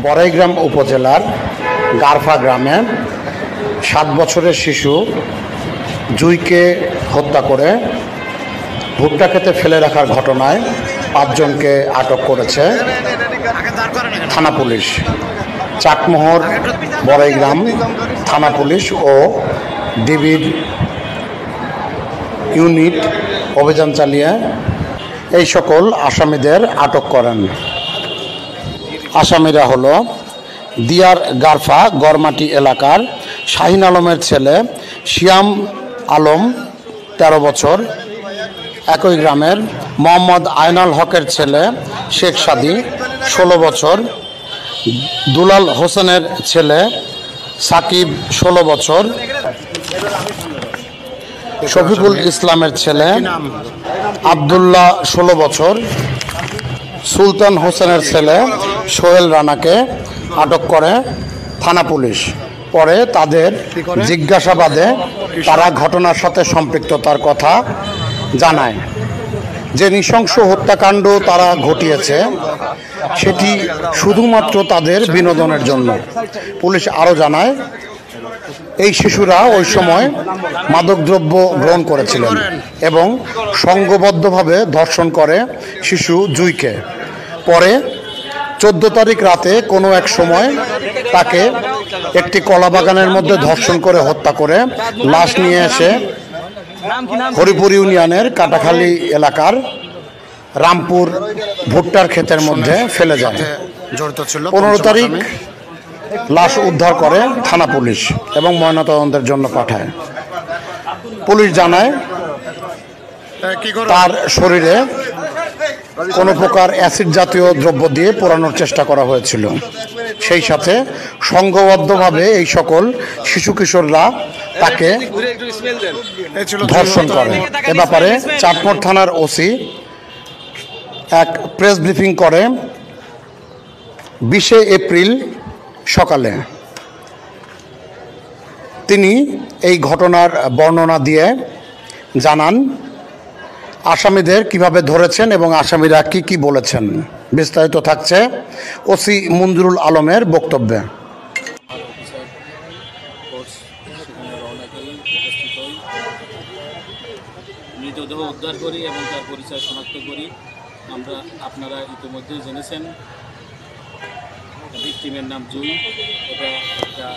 বড়াইগ্রাম উপজেলার গারফা গ্রামে 7 বছরের শিশু জুইকে হত্যা করে ভুট্টা খেতে ফেলে রাখার ঘটনায় 5 জনকে আটক করেছে থানা পুলিশ। চাটমোহর বড়াইগ্রাম থানা পুলিশ ও ডিবির ইউনিট অভিযান চালিয়ে এই সকল আসামিদের আটক করেন। আসামিরা হলো দিয়ার গারফা গড়মাটি এলাকার শাহিন আলমের ছেলে শিয়াম আলম 13 বছর, একই গ্রামের মোহাম্মদ আয়নাল হকের ছেলে শেখ সাদি 16 বছর, দুলাল হোসেনের ছেলে সাকিব 16 বছর, শফিকুল ইসলামের ছেলে আবদুল্লাহ 16 বছর, সুলতান হোসেনের ছেলে সোহেল রানাকে আটক করে থানা পুলিশ। পরে তাদের জিজ্ঞাসাবাদে তারা ঘটনার সাথে সম্পৃক্ততার কথা জানায়। যে নৃশংস হত্যাকাণ্ড তারা ঘটিয়েছে সেটি শুধুমাত্র তাদের বিনোদনের জন্য। পুলিশ আরও জানায়, এই শিশুরা ওই সময় মাদকদ্রব্য গ্রহণ করেছিলেন এবং সংঘবদ্ধভাবে ধর্ষণ করে শিশু জুইকে। পরে 14 তারিখ রাতে কোনো এক সময় তাকে একটি কলা বাগানের মধ্যে ধর্ষণ করে হত্যা করে লাশ নিয়ে এসে হরিপুর ইউনিয়নের কাটাখালী এলাকার রামপুর ভুট্টার ক্ষেতের মধ্যে ফেলে যায়। 15 তারিখ লাশ উদ্ধার করে থানা পুলিশ এবং ময়নাতদন্তের জন্য পাঠায়। পুলিশ জানায় তার শরীরে কোনো প্রকার অ্যাসিড জাতীয় দ্রব্য দিয়ে পোড়ানোর চেষ্টা করা হয়েছিল। সেই সাথে সংঘবদ্ধভাবে এই সকল শিশু কিশোররা তাকে ধর্ষণ করে। এ ব্যাপারে চাটমোহর থানার ওসি এক প্রেস ব্রিফিং করে 20 এপ্রিল সকালে। তিনি এই ঘটনার বর্ণনা দিয়ে জানান আসামিদের কিভাবে ধরেছেন এবং আসামিরা কি বলেছেন। বিস্তারিত থাকছে ওসি মঞ্জুরুল আলমের বক্তব্যে। মৃতদেহ উদ্ধার করি এবং তার পরিচয় শনাক্ত করি। আপনারা ইতিমধ্যেই জেনেছেন ভিকটিমের নাম জুই। এটা একটা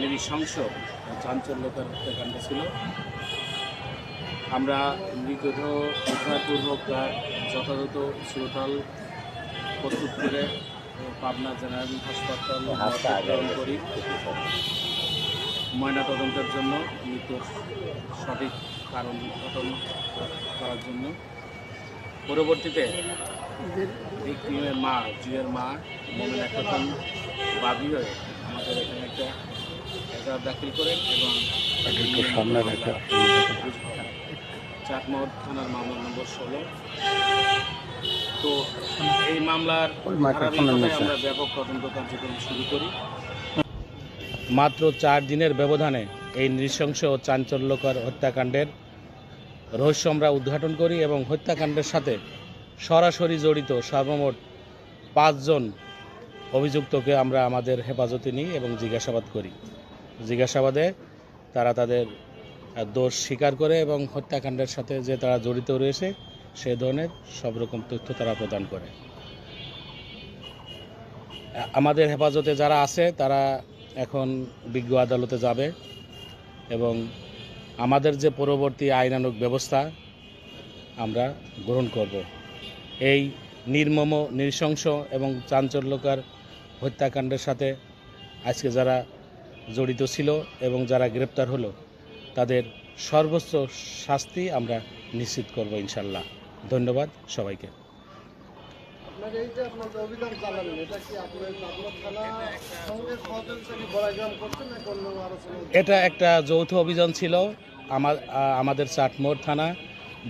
নৃশংস চাঞ্চল্যকর হত্যাকাণ্ড ছিল। আমরা মৃতদেহ উদ্ধারপূর্বক তার যথাযথ শ্রোতাল প্রস্তুত করে পাবনা জেনারেল হাসপাতাল প্রেরণ করি ময়নাতদন্তের জন্য, মৃত্যুর সঠিক কারণ ঘটন করার জন্য। পরবর্তীতে ভিকটিমের মা, জুয়ের মা মোমেনা খাতুন বাদী হয়ে আমাদের এখানে একটা এজাহার দাখিল করেন এবং চাটমোহর থানার মামলা নম্বর 16। তো এই মামলার আমরা ব্যাপক তদন্ত কার্যক্রম শুরু করি। মাত্র 4 দিনের ব্যবধানে এই নৃশংস ও চাঞ্চল্যকর হত্যাকাণ্ডের রহস্য আমরা উদ্ঘাটন করি এবং হত্যাকাণ্ডের সাথে সরাসরি জড়িত সর্বমোট 5 জন অভিযুক্তকে আমরা আমাদের হেফাজতে নিই এবং জিজ্ঞাসাবাদ করি। জিজ্ঞাসাবাদে তারা তাদের দোষ স্বীকার করে এবং হত্যাকাণ্ডের সাথে যে তারা জড়িত রয়েছে সে ধরনের সব রকম তথ্য তারা প্রদান করে। আমাদের হেফাজতে যারা আছে তারা এখন বিজ্ঞ আদালতে যাবে এবং আমাদের যে পরবর্তী আইনানুগ ব্যবস্থা আমরা গ্রহণ করব। এই নির্মম, নৃশংস এবং চাঞ্চল্যকর হত্যাকাণ্ডের সাথে আজকে যারা জড়িত ছিল এবং যারা গ্রেপ্তার হলো তাদের সর্বোচ্চ শাস্তি আমরা নিশ্চিত করব ইনশাল্লাহ। ধন্যবাদ সবাইকে। এটা একটা যৌথ অভিযান ছিল আমাদের চাটমোহর থানা,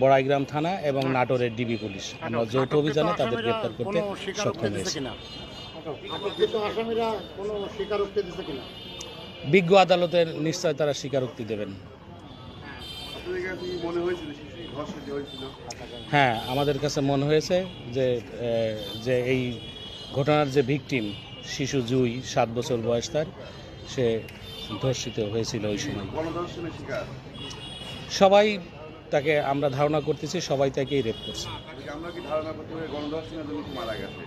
বড়াইগ্রাম থানা এবং নাটোরের ডিবি পুলিশ। আমরা যৌথ অভিযানে তাদের গ্রেপ্তার করতে সক্ষম হয়েছি। বিজ্ঞ আদালতের নিশ্চয় তারা স্বীকারোক্তি দেবেন। হ্যাঁ, আমাদের কাছে মনে হয়েছে যে এই ঘটনার যে ভিকটিম শিশু জুই 7 বছর বয়স তার, সে ধর্ষিত হয়েছিল ওই সময়। গণধর্ষণের শিকার। সবাই তাকে, আমরা ধারণা করতেছি সবাই তাকেই রেপ করছে। আমরা কি ধারণা করতে পারি গণধর্ষণের জন্য কি মারা গেছে?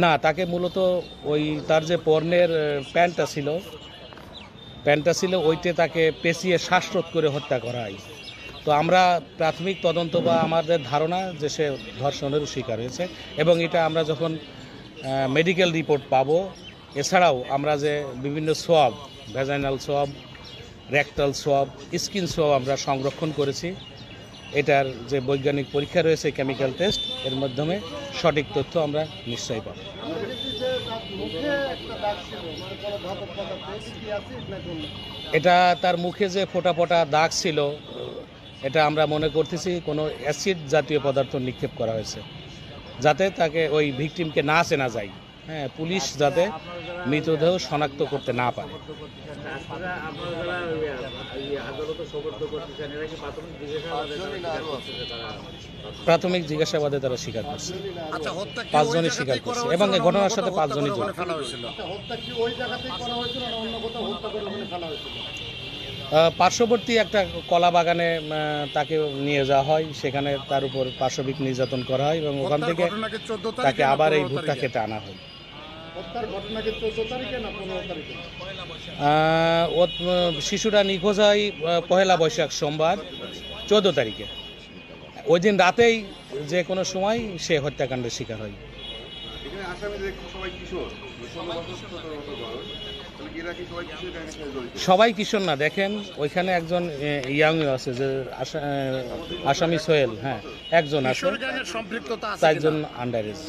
না, তাকে মূলত ওই তার যে পর্নের প্যান্টটা ছিল ওইতে তাকে পেঁচিয়ে শ্বাসরোধ করে হত্যা করা হয়। তো আমরা প্রাথমিক তদন্ত বা আমাদের ধারণা যে সে ধর্ষণেরও শিকার হয়েছে, এবং এটা আমরা যখন মেডিকেল রিপোর্ট পাবো, এছাড়াও আমরা যে বিভিন্ন সোয়াব, ভ্যাজাইনাল সোয়াব, রেকটাল সোয়াব, স্কিন সোয়াব আমরা সংরক্ষণ করেছি, এটার যে বৈজ্ঞানিক পরীক্ষা রয়েছে কেমিক্যাল টেস্ট, এর মাধ্যমে সঠিক তথ্য আমরা নিশ্চয়ই পাবো। এটা তার মুখে যে ফোঁটা ফোঁটা দাগ ছিল, এটা আমরা মনে করতেছি কোনো অ্যাসিড জাতীয় পদার্থ নিক্ষেপ করা হয়েছে, যাতে তাকে ওই ভিকটিমকে না চেনা যায়, হ্যাঁ, পুলিশ যাতে মৃতদেহ শনাক্ত করতে না পারে। প্রাথমিক জিজ্ঞাসাবাদে তারা স্বীকার করছে, 5 জনই স্বীকার করছে, এবং এই ঘটনার সাথে 5 জনই জড়িত। পার্শ্ববর্তী একটা কলা বাগানে তাকে নিয়ে যাওয়া হয়, সেখানে তার উপর পাশবিক নির্যাতন করা হয়, এবং ওখান থেকে তাকে আবার এই ভুট্টা খেতে আনা হয়। শিশুরা নিখোঁজ হয় 1 বৈশাখ সোমবার 14 তারিখে। ওই দিন রাতেই যে কোনো সময় সে হত্যাকাণ্ডের শিকার হয়। এখানে আসামিদের সবাই কিশোর, 16 বছর 17 বছর বয়স। তাহলে এরা কি সবাই কিশোর গ্যাংয়ের সাথে জড়িত? সবাই কিশোর না, দেখেন ওইখানে একজন ইয়াং আছে, যে আসামি সোহেল, হ্যাঁ, একজন আছে, 4 জন আন্ডার এজ।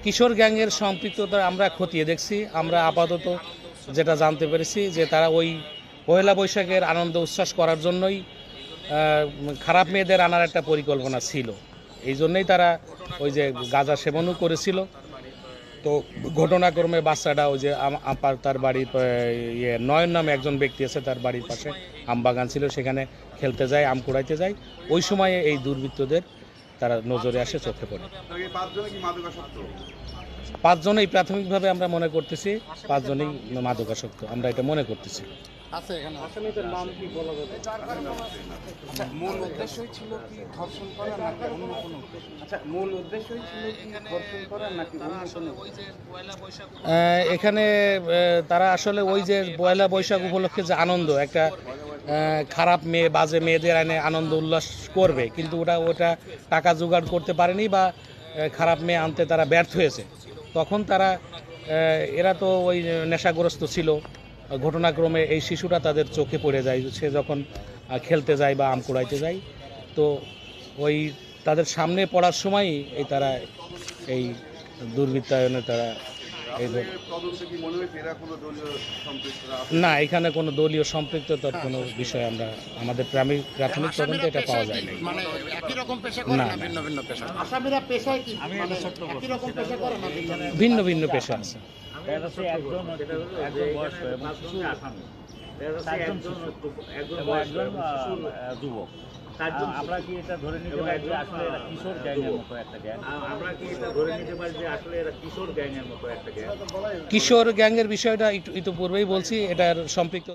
কিশোর গ্যাংয়ের সম্পৃক্ততা আমরা খতিয়ে দেখছি। আমরা আপাতত যেটা জানতে পেরেছি যে তারা ওই 1 বৈশাখের আনন্দ উচ্ছ্বাস করার জন্যই খারাপ মেয়েদের আনার একটা পরিকল্পনা ছিল, এই জন্যই তারা ওই যে গাঁজা সেবনও করেছিল। তো ঘটনাক্রমে বাচ্চাটা ওই যে তার বাড়ির নয়ন নামে একজন ব্যক্তি আছে, তার বাড়ির পাশে আম বাগান ছিল, সেখানে খেলতে যায়, আম কুড়াইতে যায়, ওই সময়ে এই দুর্বৃত্তদের তারা নজরে আসে, চোখে পড়ে। 5 জনেই প্রাথমিকভাবে আমরা মনে করতেছি 5 জনেই মাদকাসক্ত, আমরা এটা মনে করতেছি। এখানে তারা আসলে ওই যে 1 বৈশাখ উপলক্ষে যে আনন্দ, একটা খারাপ মেয়ে, বাজে মেয়েদের আনে আনন্দ উল্লাস করবে, কিন্তু ওটা টাকা জোগাড় করতে পারেনি, বা খারাপ মেয়ে আনতে তারা ব্যর্থ হয়েছে। তখন তারা, এরা তো ওই নেশাগ্রস্ত ছিল, ঘটনাক্রমে এই শিশুটা তাদের চোখে পড়ে যায়, সে যখন খেলতে যায় বা আম কুড়াইতে যায়, তো ওই তাদের সামনে পড়ার সময়ই এই তারা এই দুর্বৃত্তায়নে তারা না, এখানে কোনো দলীয় সম্পৃক্ততার কোনো বিষয় আমরা আমাদের প্রাথমিক তদন্তে এটা পাওয়া যায় না। ভিন্ন ভিন্ন পেশা আছে। যুবক, আমরা কি এটা ধরে নিতে পারি যে আসলে এরা কিশোর গ্যাংয়ের মতো একটা গ্যাং? কিশোর গ্যাংয়ের বিষয়টা ইতিপূর্বেই বলছি, এটার সম্পৃক্ত